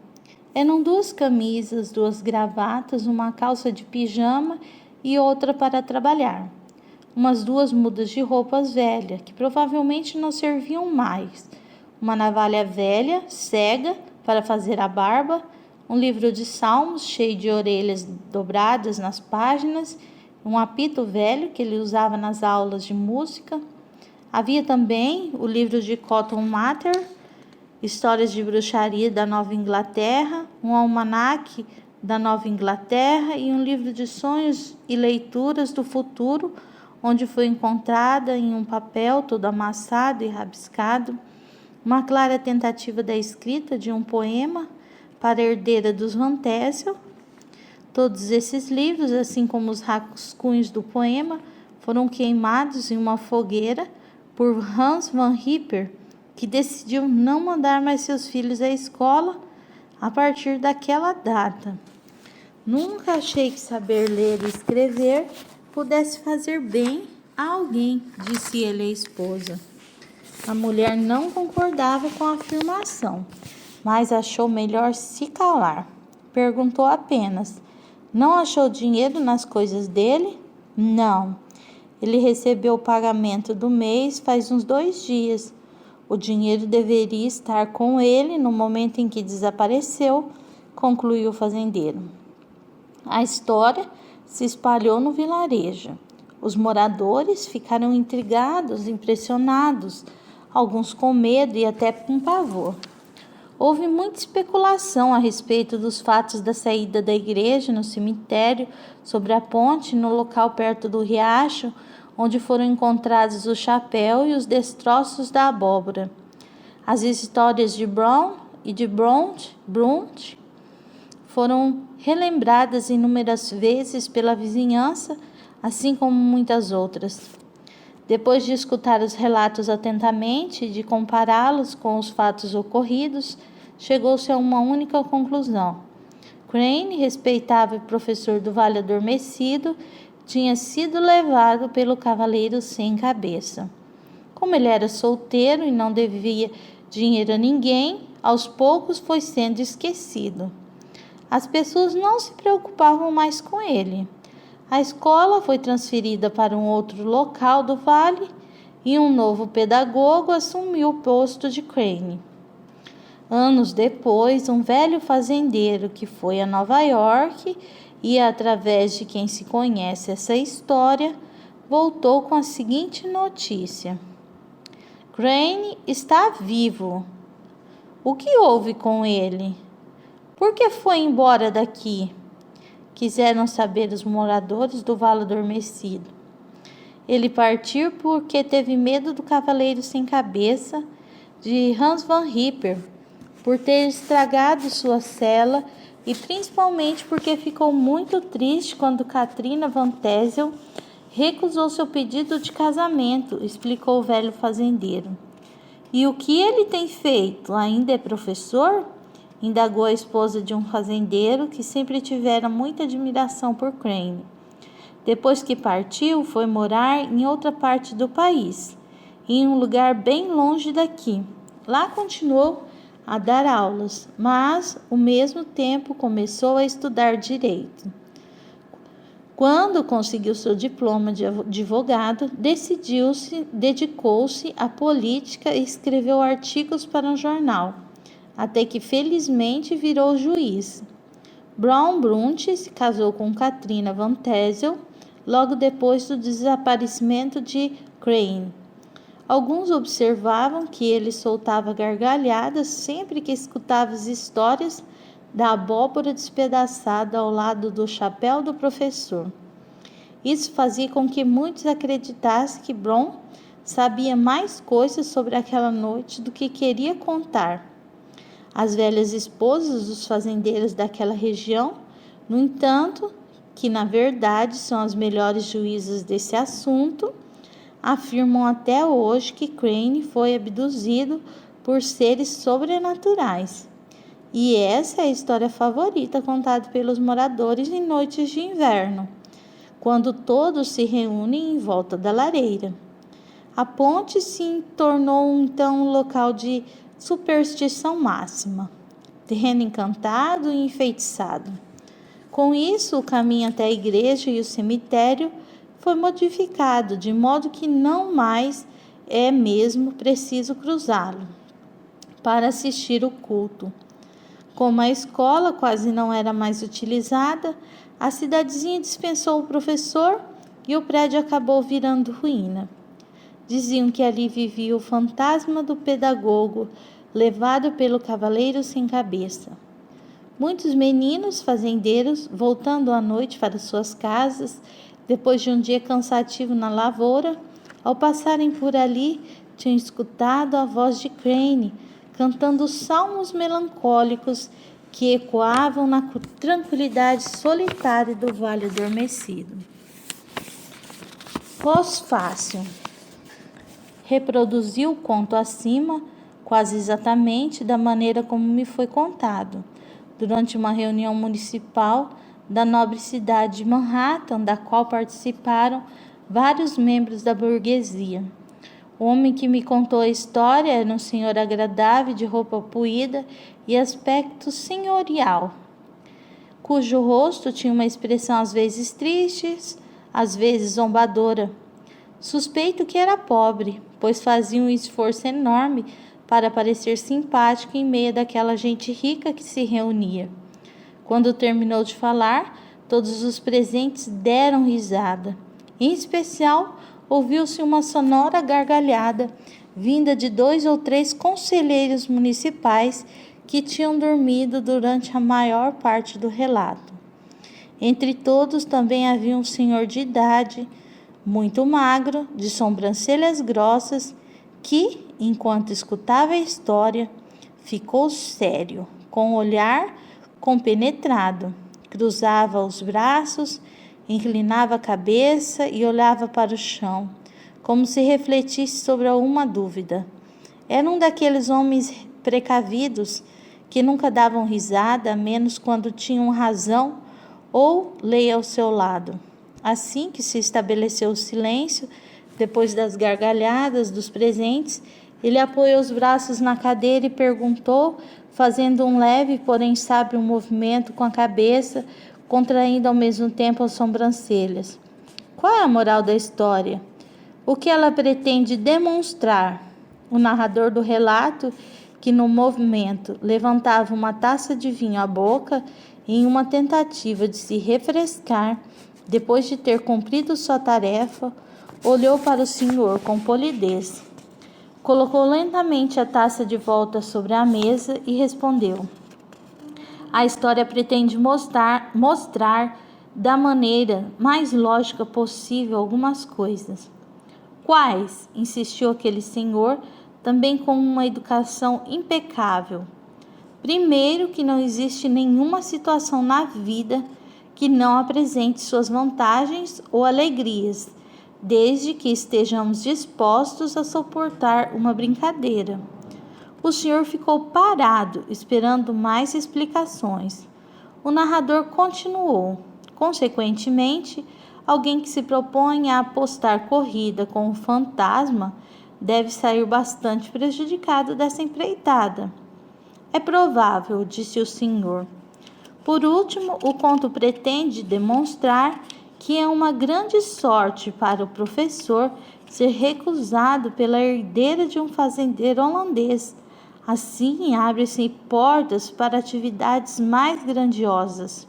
[SPEAKER 1] Eram 2 camisas, 2 gravatas, uma calça de pijama e outra para trabalhar. Umas 2 mudas de roupas velhas, que provavelmente não serviam mais. Uma navalha velha, cega, para fazer a barba, um livro de salmos cheio de orelhas dobradas nas páginas, um apito velho que ele usava nas aulas de música. Havia também o livro de Cotton Mather, Histórias de Bruxaria da Nova Inglaterra, um almanaque da Nova Inglaterra e um livro de sonhos e leituras do futuro, onde foi encontrada em um papel todo amassado e rabiscado uma clara tentativa da escrita de um poema para a herdeira dos Van Tassel. Todos esses livros, assim como os rascunhos do poema, foram queimados em uma fogueira por Hans Van Ripper, que decidiu não mandar mais seus filhos à escola a partir daquela data. Nunca achei que saber ler e escrever pudesse fazer bem a alguém, disse ele à esposa. A mulher não concordava com a afirmação, mas achou melhor se calar. Perguntou apenas: não achou dinheiro nas coisas dele? Não. Ele recebeu o pagamento do mês faz uns 2 dias. O dinheiro deveria estar com ele no momento em que desapareceu, concluiu o fazendeiro. A história se espalhou no vilarejo. Os moradores ficaram intrigados, impressionados, alguns com medo e até com pavor. Houve muita especulação a respeito dos fatos da saída da igreja no cemitério, sobre a ponte, no local perto do riacho, onde foram encontrados o chapéu e os destroços da abóbora. As histórias de Brown e de Brunt foram relembradas inúmeras vezes pela vizinhança, assim como muitas outras. Depois de escutar os relatos atentamente e de compará-los com os fatos ocorridos, chegou-se a uma única conclusão. Crane, respeitável professor do Vale Adormecido, tinha sido levado pelo cavaleiro sem cabeça. Como ele era solteiro e não devia dinheiro a ninguém, aos poucos foi sendo esquecido. As pessoas não se preocupavam mais com ele. A escola foi transferida para um outro local do vale e um novo pedagogo assumiu o posto de Crane. Anos depois, um velho fazendeiro que foi a Nova York e, através de quem se conhece essa história, voltou com a seguinte notícia: Crane está vivo. O que houve com ele? Por que foi embora daqui? Quiseram saber os moradores do Vale Adormecido. Ele partiu porque teve medo do cavaleiro sem cabeça de Hans Van Ripper, por ter estragado sua cela e principalmente porque ficou muito triste quando Katrina Van Tassel recusou seu pedido de casamento, explicou o velho fazendeiro. E o que ele tem feito? Ainda é professor? Indagou a esposa de um fazendeiro que sempre tivera muita admiração por Crane. Depois que partiu, foi morar em outra parte do país, em um lugar bem longe daqui. Lá continuou a dar aulas, mas, ao mesmo tempo, começou a estudar direito. Quando conseguiu seu diploma de advogado, dedicou-se à política e escreveu artigos para um jornal, até que felizmente virou juiz. Brown Brunt se casou com Katrina Van Tassel logo depois do desaparecimento de Crane. Alguns observavam que ele soltava gargalhadas sempre que escutava as histórias da abóbora despedaçada ao lado do chapéu do professor. Isso fazia com que muitos acreditassem que Brown sabia mais coisas sobre aquela noite do que queria contar. As velhas esposas dos fazendeiros daquela região, no entanto, que na verdade são as melhores juízas desse assunto, afirmam até hoje que Crane foi abduzido por seres sobrenaturais. E essa é a história favorita contada pelos moradores em noites de inverno, quando todos se reúnem em volta da lareira. A ponte se tornou então um local de superstição máxima, terreno encantado e enfeitiçado. Com isso, o caminho até a igreja e o cemitério foi modificado, de modo que não mais é mesmo preciso cruzá-lo para assistir o culto. Como a escola quase não era mais utilizada, a cidadezinha dispensou o professor e o prédio acabou virando ruína. Diziam que ali vivia o fantasma do pedagogo, levado pelo cavaleiro sem cabeça. Muitos meninos fazendeiros, voltando à noite para suas casas, depois de um dia cansativo na lavoura, ao passarem por ali, tinham escutado a voz de Crane, cantando salmos melancólicos que ecoavam na tranquilidade solitária do vale adormecido. Pós-fácil. Reproduziu o conto acima, quase exatamente da maneira como me foi contado, durante uma reunião municipal da nobre cidade de Manhattan, da qual participaram vários membros da burguesia. O homem que me contou a história era um senhor agradável, de roupa puída e aspecto senhorial, cujo rosto tinha uma expressão às vezes triste, às vezes zombadora. Suspeito que era pobre, pois fazia um esforço enorme para parecer simpático em meio daquela gente rica que se reunia. Quando terminou de falar, todos os presentes deram risada. Em especial, ouviu-se uma sonora gargalhada, vinda de 2 ou 3 conselheiros municipais que tinham dormido durante a maior parte do relato. Entre todos também havia um senhor de idade, muito magro, de sobrancelhas grossas, que, enquanto escutava a história, ficou sério, com o olhar compenetrado, cruzava os braços, inclinava a cabeça e olhava para o chão, como se refletisse sobre alguma dúvida. Era um daqueles homens precavidos que nunca davam risada, a menos quando tinham razão ou lei ao seu lado. Assim que se estabeleceu o silêncio, depois das gargalhadas dos presentes, ele apoiou os braços na cadeira e perguntou, fazendo um leve, porém sábio movimento com a cabeça, contraindo ao mesmo tempo as sobrancelhas: qual é a moral da história? O que ela pretende demonstrar? O narrador do relato, que no movimento levantava uma taça de vinho à boca em uma tentativa de se refrescar, depois de ter cumprido sua tarefa, olhou para o senhor com polidez, colocou lentamente a taça de volta sobre a mesa e respondeu: a história pretende mostrar da maneira mais lógica possível algumas coisas. Quais? Insistiu aquele senhor, também com uma educação impecável. Primeiro, que não existe nenhuma situação na vida que não apresente suas vantagens ou alegrias, desde que estejamos dispostos a suportar uma brincadeira. O senhor ficou parado, esperando mais explicações. O narrador continuou: consequentemente, alguém que se propõe a apostar corrida com o fantasma deve sair bastante prejudicado dessa empreitada. É provável, disse o senhor. Por último, o conto pretende demonstrar que é uma grande sorte para o professor ser recusado pela herdeira de um fazendeiro holandês. Assim, abrem-se portas para atividades mais grandiosas.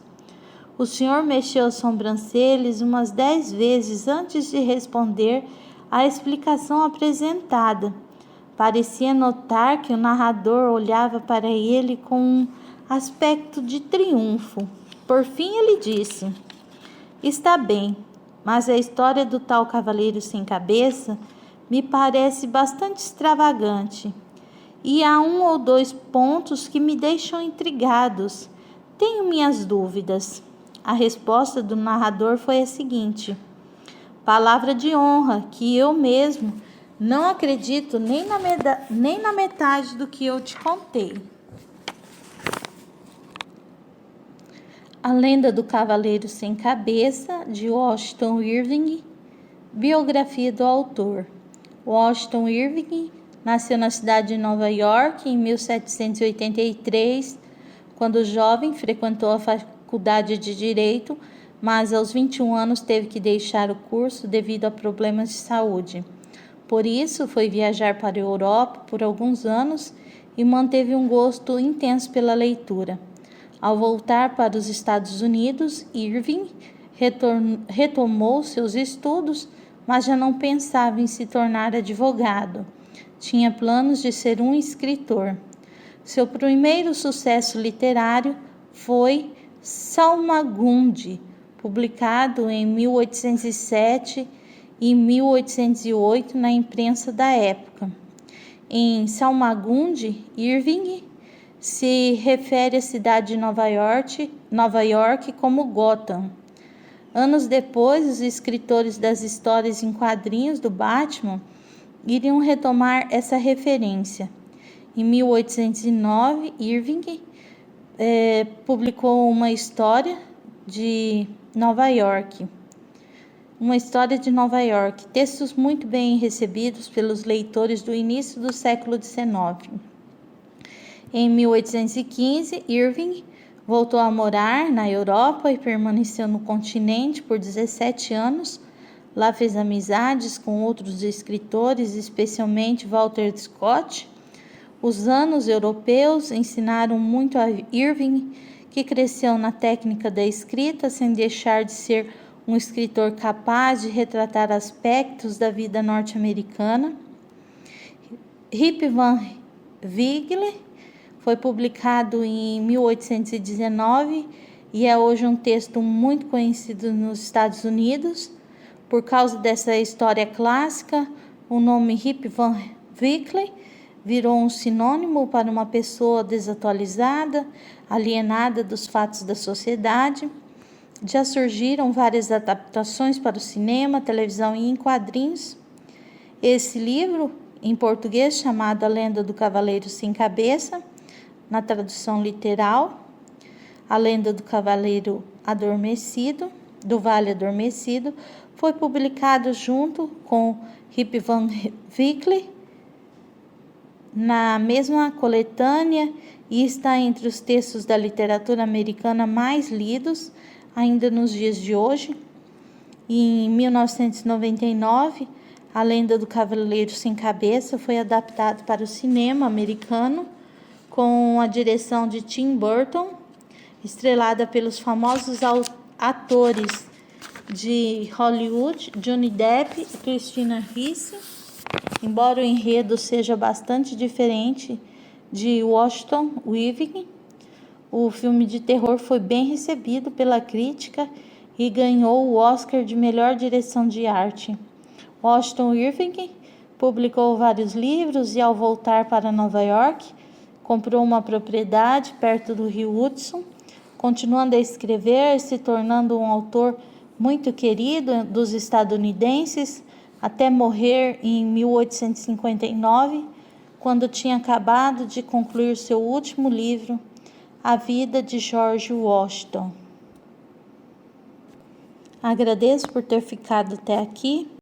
[SPEAKER 1] O senhor mexeu as sobrancelhas umas 10 vezes antes de responder à explicação apresentada. Parecia notar que o narrador olhava para ele com um aspecto de triunfo. Por fim, ele disse: "Está bem, mas a história do tal cavaleiro sem cabeça me parece bastante extravagante. E há um ou dois pontos que me deixam intrigados. Tenho minhas dúvidas." A resposta do narrador foi a seguinte: "Palavra de honra que eu mesmo não acredito nem na metade do que eu te contei." A Lenda do Cavaleiro Sem Cabeça, de Washington Irving. Biografia do autor. Washington Irving nasceu na cidade de Nova York em 1783. Quando jovem, frequentou a faculdade de Direito, mas aos 21 anos teve que deixar o curso devido a problemas de saúde. Por isso, foi viajar para a Europa por alguns anos e manteve um gosto intenso pela leitura. Ao voltar para os Estados Unidos, Irving retomou seus estudos, mas já não pensava em se tornar advogado. Tinha planos de ser um escritor. Seu primeiro sucesso literário foi Salmagundi, publicado em 1807 e 1808 na imprensa da época. Em Salmagundi, Irving se refere à cidade de Nova York como Gotham. Anos depois, os escritores das histórias em quadrinhos do Batman iriam retomar essa referência. Em 1809, Irving publicou uma história de Nova York. Textos muito bem recebidos pelos leitores do início do século XIX. Em 1815, Irving voltou a morar na Europa e permaneceu no continente por 17 anos. Lá fez amizades com outros escritores, especialmente Walter Scott. Os anos europeus ensinaram muito a Irving, que cresceu na técnica da escrita sem deixar de ser um escritor capaz de retratar aspectos da vida norte-americana. Rip Van Winkle foi publicado em 1819 e é hoje um texto muito conhecido nos Estados Unidos. Por causa dessa história clássica, o nome Rip Van Winkle virou um sinônimo para uma pessoa desatualizada, alienada dos fatos da sociedade. Já surgiram várias adaptações para o cinema, televisão e em quadrinhos. Esse livro, em português, chamado A Lenda do Cavaleiro Sem Cabeça, na tradução literal, A Lenda do Cavaleiro Adormecido, do Vale Adormecido, foi publicado junto com Rip Van Winkle na mesma coletânea e está entre os textos da literatura americana mais lidos ainda nos dias de hoje. Em 1999, A Lenda do Cavaleiro Sem Cabeça foi adaptado para o cinema americano com a direção de Tim Burton, estrelada pelos famosos atores de Hollywood, Johnny Depp e Christina Ricci. Embora o enredo seja bastante diferente de Washington Irving, o filme de terror foi bem recebido pela crítica e ganhou o Oscar de melhor direção de arte. Washington Irving publicou vários livros e, ao voltar para Nova York, comprou uma propriedade perto do rio Hudson, continuando a escrever, se tornando um autor muito querido dos estadunidenses, até morrer em 1859, quando tinha acabado de concluir seu último livro, A Vida de George Washington. Agradeço por ter ficado até aqui.